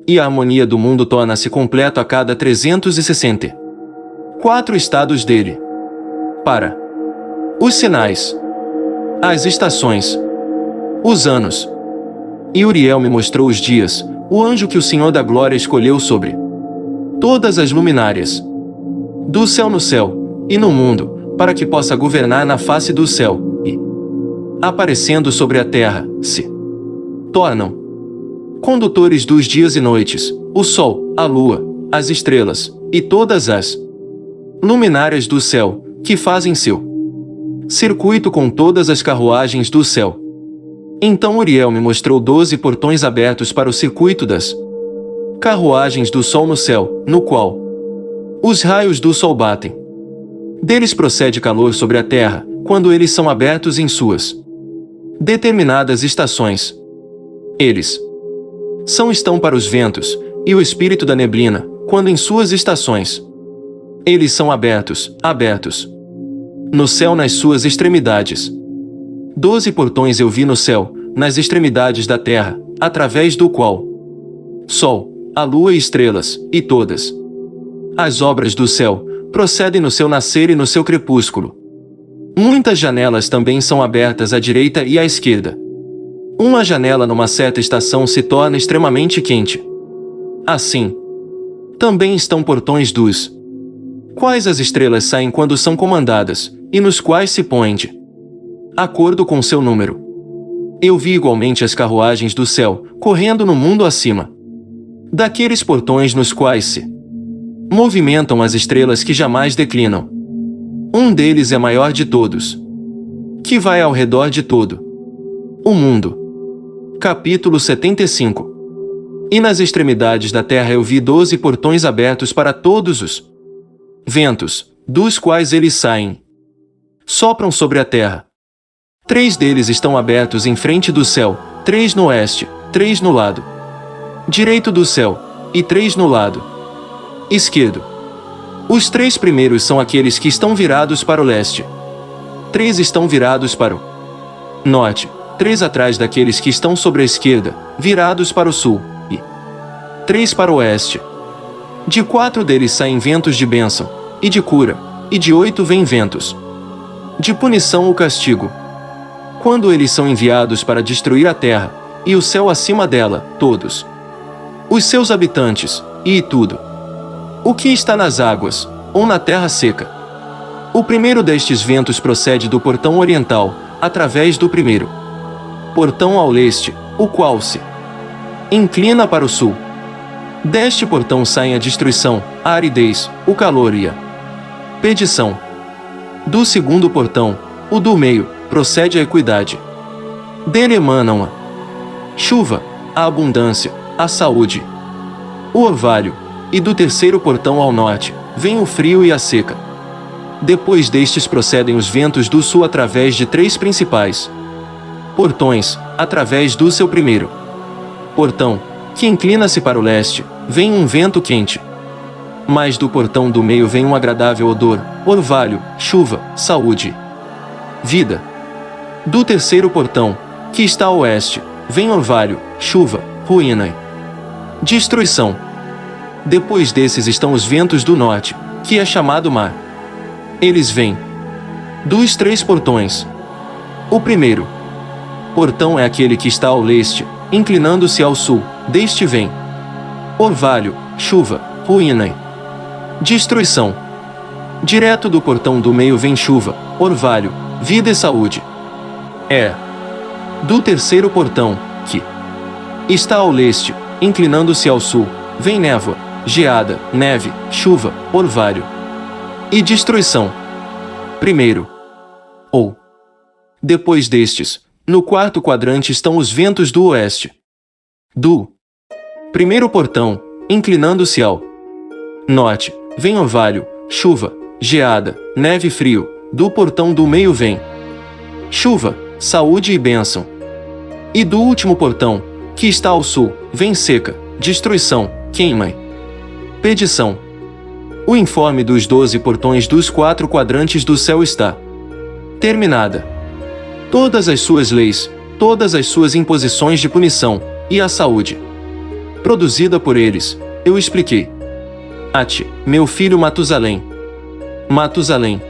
E a harmonia do mundo torna-se completa a cada 364 estados dele. Para os sinais, as estações, os anos. E Uriel me mostrou os dias, o anjo que o Senhor da Glória escolheu sobre todas as luminárias do céu no céu, e no mundo, para que possa governar na face do céu, e, aparecendo sobre a terra, se tornam condutores dos dias e noites, o sol, a lua, as estrelas, e todas as luminárias do céu, que fazem seu circuito com todas as carruagens do céu. Então Uriel me mostrou 12 portões abertos para o circuito das carruagens do sol no céu, no qual os raios do sol batem. Deles procede calor sobre a terra, quando eles são abertos em suas determinadas estações. Eles estão para os ventos, e o espírito da neblina, quando em suas estações. Eles são abertos. No céu nas suas extremidades. 12 portões eu vi no céu, nas extremidades da terra, através do qual sol, a lua e estrelas, e todas as obras do céu, procedem no seu nascer e no seu crepúsculo. Muitas janelas também são abertas à direita e à esquerda. Uma janela numa certa estação se torna extremamente quente. Assim, também estão portões dos quais as estrelas saem quando são comandadas, e nos quais se põem de acordo com seu número. Eu vi igualmente as carruagens do céu, correndo no mundo acima daqueles portões nos quais se movimentam as estrelas que jamais declinam. Um deles é maior de todos, que vai ao redor de todo o mundo. Capítulo 75. E nas extremidades da terra eu vi 12 portões abertos para todos os ventos, dos quais eles saem. Sopram sobre a terra. 3 deles estão abertos em frente do céu, 3 no oeste, 3 no lado direito do céu, e 3 no lado esquerdo. Os 3 primeiros são aqueles que estão virados para o leste. 3 estão virados para o norte, 3 atrás daqueles que estão sobre a esquerda, virados para o sul, e 3 para o oeste. De 4 deles saem ventos de bênção, e de cura, e de 8 vêm ventos de punição ou castigo. Quando eles são enviados para destruir a terra, e o céu acima dela, todos os seus habitantes, e tudo o que está nas águas, ou na terra seca. O primeiro destes ventos procede do portão oriental, através do primeiro portão ao leste, o qual se inclina para o sul. Deste portão saem a destruição, a aridez, o calor e a perdição. Do segundo portão, o do meio, procede a equidade. Dele emanam a chuva, a abundância, a saúde, o orvalho, e do terceiro portão ao norte, vem o frio e a seca. Depois destes procedem os ventos do sul através de 3 principais portões, através do seu primeiro portão, que inclina-se para o leste, vem um vento quente. Mas do portão do meio vem um agradável odor, orvalho, chuva, saúde, vida. Do terceiro portão, que está a oeste, vem orvalho, chuva, ruína e destruição. Depois desses estão os ventos do norte, que é chamado mar. Eles vêm dos 3 portões. O primeiro portão é aquele que está ao leste, inclinando-se ao sul. Deste vem orvalho, chuva, ruína e destruição. Direto do portão do meio vem chuva, orvalho, vida e saúde. Do terceiro portão, que está ao leste, inclinando-se ao sul, vem névoa, geada, neve, chuva, orvalho e destruição. Primeiro, ou depois destes, no quarto quadrante estão os ventos do oeste. Do primeiro portão, inclinando-se ao norte, vem orvalho, chuva, geada, neve e frio. Do portão do meio vem chuva, saúde e bênção. E do último portão, que está ao sul, vem seca, destruição, queima e perdição. O informe dos 12 portões dos 4 quadrantes do céu está terminada. Todas as suas leis, todas as suas imposições de punição, e a saúde produzida por eles, eu expliquei a ti, meu filho Matusalém. Matusalém,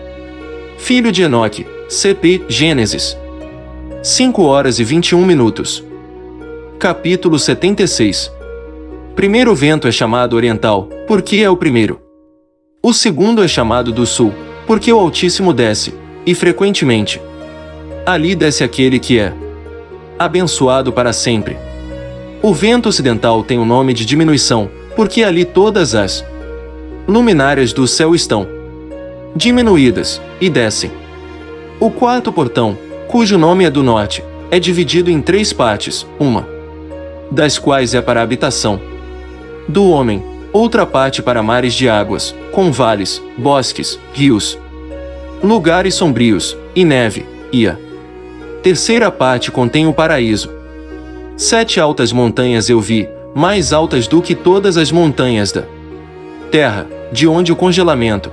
filho de Enoque, CP, Gênesis 5h21. Capítulo 76. Primeiro vento é chamado oriental, porque é o primeiro. O segundo é chamado do sul, porque o Altíssimo desce, e frequentemente ali desce aquele que é abençoado para sempre. O vento ocidental tem o nome de diminuição, porque ali todas as luminárias do céu estão diminuídas, e descem. O quarto portão, cujo nome é do norte, é dividido em 3 partes, uma das quais é para a habitação do homem, outra parte para mares de águas, com vales, bosques, rios, lugares sombrios, e neve, e a terceira parte contém o paraíso. 7 altas montanhas eu vi, mais altas do que todas as montanhas da terra, de onde o congelamento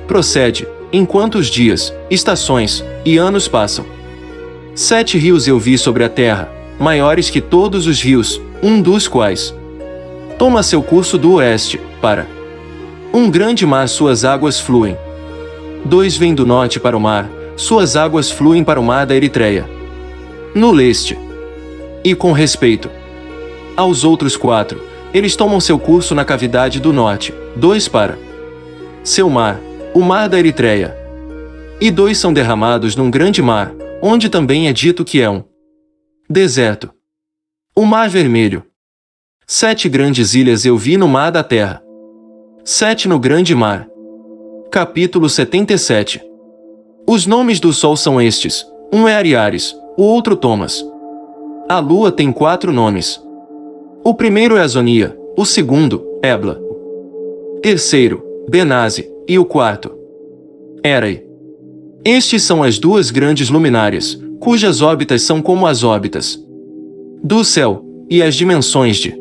procede, enquanto os dias, estações e anos passam. 7 rios eu vi sobre a terra, maiores que todos os rios, um dos quais toma seu curso do oeste, para um grande mar suas águas fluem. 2 vêm do norte para o mar, suas águas fluem para o mar da Eritreia, no leste. E com respeito aos outros 4, eles tomam seu curso na cavidade do norte, 2 para seu mar, o mar da Eritreia. E 2 são derramados num grande mar, onde também é dito que é um deserto. O mar vermelho. 7 grandes ilhas eu vi no mar da terra. 7 no grande mar. Capítulo 77. Os nomes do sol são estes: um é Ariares, o outro Thomas. A lua tem 4 nomes. O primeiro é Azonia, o segundo, Ebla, o terceiro, Benazi, e o quarto, Erae. Estes são as 2 grandes luminárias, cujas órbitas são como as órbitas do céu, e as dimensões de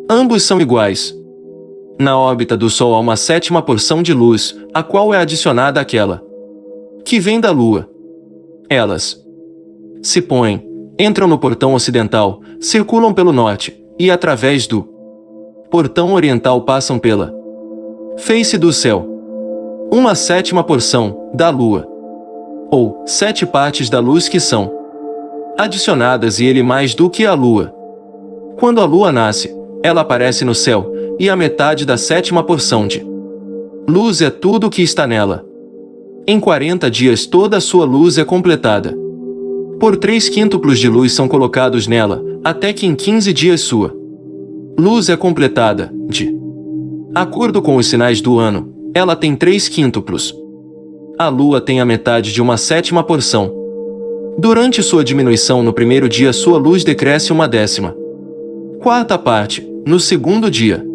ambos são iguais. Na órbita do Sol há uma 7ª porção de luz, a qual é adicionada àquela que vem da Lua. Elas se põem, entram no portão ocidental, circulam pelo norte, e através do portão oriental passam pela face do céu. Uma 7ª porção da Lua, ou 7 partes da luz que são adicionadas e ele mais do que a Lua. Quando a Lua nasce, ela aparece no céu, e a metade da 7ª porção de luz é tudo o que está nela. Em 40 dias toda a sua luz é completada. Por 3 quíntuplos de luz são colocados nela, até que em 15 dias sua luz é completada, de acordo com os sinais do ano, ela tem 3 quíntuplos. A Lua tem a metade de uma 7ª porção. Durante sua diminuição no primeiro dia sua luz decresce uma 14ª parte, no segundo dia.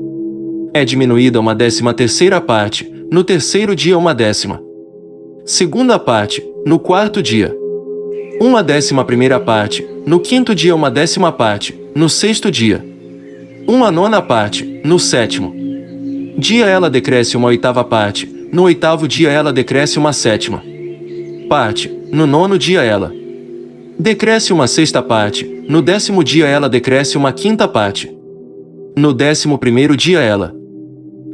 É diminuída uma 13ª parte, no terceiro dia uma 12ª parte, no quarto dia. Uma 11ª parte, no quinto dia uma 10ª parte, no sexto dia. Uma 9ª parte, no sétimo dia ela decresce uma 8ª parte, no 8º dia ela decresce uma 7ª parte, no 9º dia ela decresce uma 6ª parte, no 10º dia ela decresce uma 5ª parte. No 11º dia ela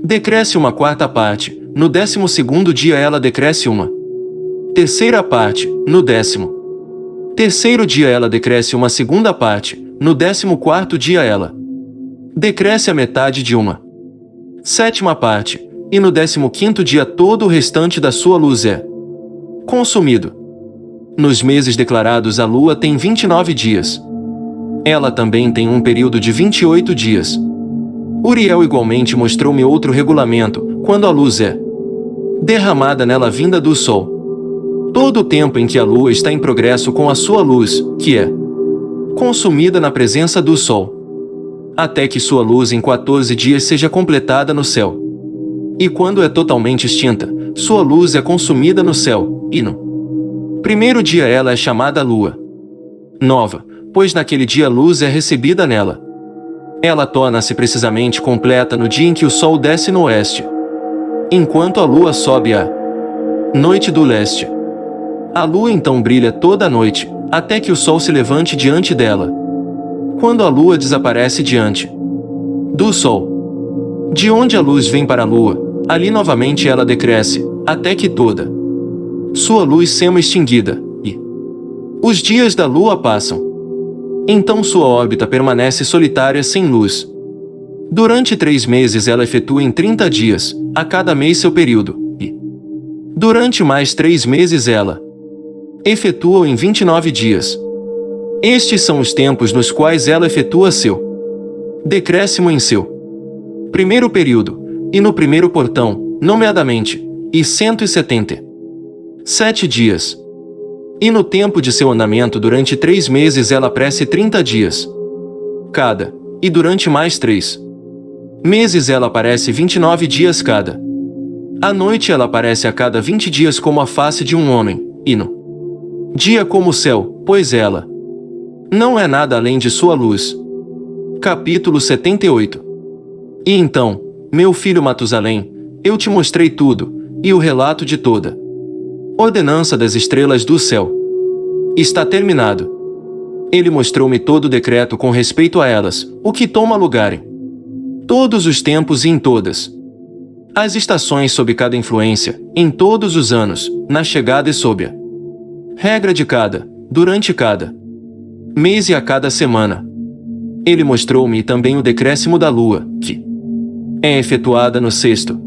decresce uma 4ª parte, no 12º dia ela decresce uma 3ª parte, no 13º dia ela decresce uma 2ª parte, no 14º dia ela decresce a metade de uma 7ª parte, e no 15º dia todo o restante da sua luz é consumido. Nos meses declarados a lua tem 29 dias. Ela também tem um período de 28 dias. Uriel igualmente mostrou-me outro regulamento, quando a luz é derramada nela vinda do sol. Todo o tempo em que a lua está em progresso com a sua luz, que é consumida na presença do sol, até que sua luz em 14 dias seja completada no céu. E quando é totalmente extinta, sua luz é consumida no céu, e no primeiro dia ela é chamada lua nova, pois naquele dia a luz é recebida nela. Ela torna-se precisamente completa no dia em que o sol desce no oeste, enquanto a lua sobe à noite do leste. A lua então brilha toda a noite, até que o sol se levante diante dela. Quando a lua desaparece diante do sol, de onde a luz vem para a lua, ali novamente ela decresce, até que toda sua luz seja extinguida, e os dias da lua passam. Então sua órbita permanece solitária sem luz. Durante 3 meses ela efetua em 30 dias, a cada mês seu período, e durante mais 3 meses ela efetua em 29 dias. Estes são os tempos nos quais ela efetua seu decréscimo em seu primeiro período, e no primeiro portão, nomeadamente, e 177 dias. E no tempo de seu andamento durante 3 meses ela cresce 30 dias cada, e durante mais 3 meses ela aparece 29 dias cada. À noite ela aparece a cada 20 dias como a face de um homem, e no dia como o céu, pois ela não é nada além de sua luz. Capítulo 78. E então, meu filho Matusalém, eu te mostrei tudo, e o relato de toda ordenança das estrelas do céu está terminado. Ele mostrou-me todo o decreto com respeito a elas, o que toma lugar em todos os tempos e em todas as estações sob cada influência, em todos os anos, na chegada e sob a regra de cada, durante cada mês e a cada semana. Ele mostrou-me também o decréscimo da lua, que é efetuada no sexto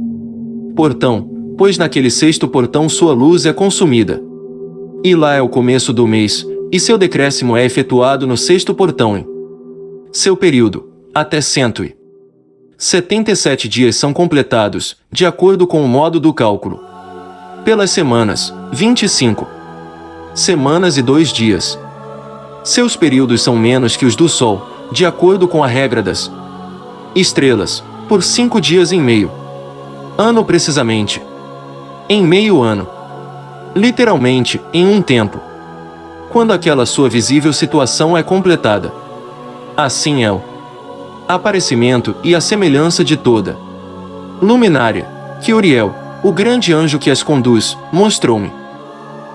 portão, pois naquele sexto portão sua luz é consumida. E lá é o começo do mês, e seu decréscimo é efetuado no sexto portão em seu período, até 177 dias são completados, de acordo com o modo do cálculo. Pelas semanas, 25 semanas e 2 dias. Seus períodos são menos que os do Sol, de acordo com a regra das estrelas, por 5 dias em meio ano precisamente. Em meio ano. Literalmente, em um tempo. Quando aquela sua visível situação é completada. Assim é o aparecimento e a semelhança de toda luminária, que Uriel, o grande anjo que as conduz, mostrou-me.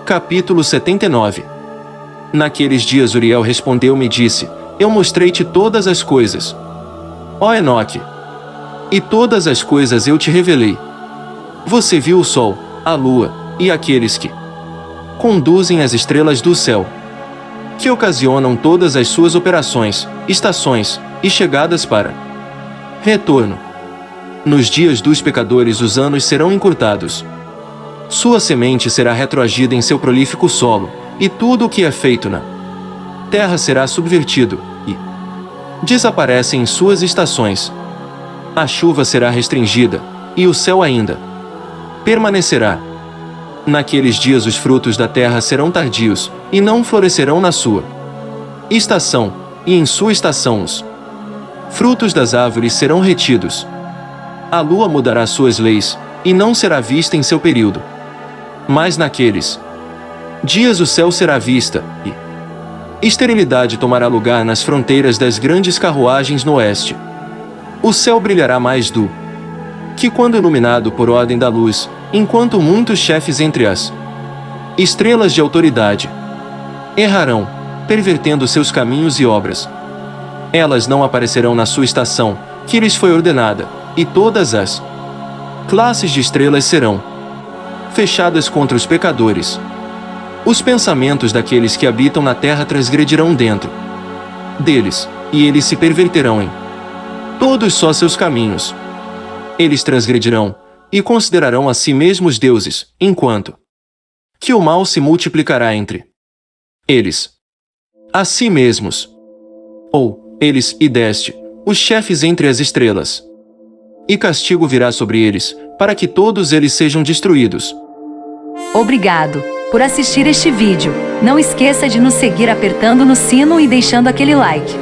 Capítulo 79. Naqueles dias Uriel respondeu-me e disse: Eu mostrei-te todas as coisas, ó Enoque, e todas as coisas eu te revelei. Você viu o sol, a lua, e aqueles que conduzem as estrelas do céu, que ocasionam todas as suas operações, estações e chegadas para retorno. Nos dias dos pecadores os anos serão encurtados. Sua semente será retroagida em seu prolífico solo, e tudo o que é feito na terra será subvertido, e desaparece em suas estações. A chuva será restringida, e o céu ainda permanecerá. Naqueles dias os frutos da terra serão tardios, e não florescerão na sua estação, e em sua estação os frutos das árvores serão retidos. A lua mudará suas leis, e não será vista em seu período. Mas naqueles dias o céu será vista, e esterilidade tomará lugar nas fronteiras das grandes carruagens no oeste. O céu brilhará mais do que quando iluminado por ordem da luz, enquanto muitos chefes entre as estrelas de autoridade errarão, pervertendo seus caminhos e obras. Elas não aparecerão na sua estação, que lhes foi ordenada, e todas as classes de estrelas serão fechadas contra os pecadores. Os pensamentos daqueles que habitam na terra transgredirão dentro deles, e eles se perverterão em todos só seus caminhos. Eles transgredirão, e considerarão a si mesmos deuses, enquanto que o mal se multiplicará entre eles. A si mesmos. Ou, eles, e deste, os chefes entre as estrelas. E castigo virá sobre eles, para que todos eles sejam destruídos. Obrigado por assistir este vídeo. Não esqueça de nos seguir apertando no sino e deixando aquele like.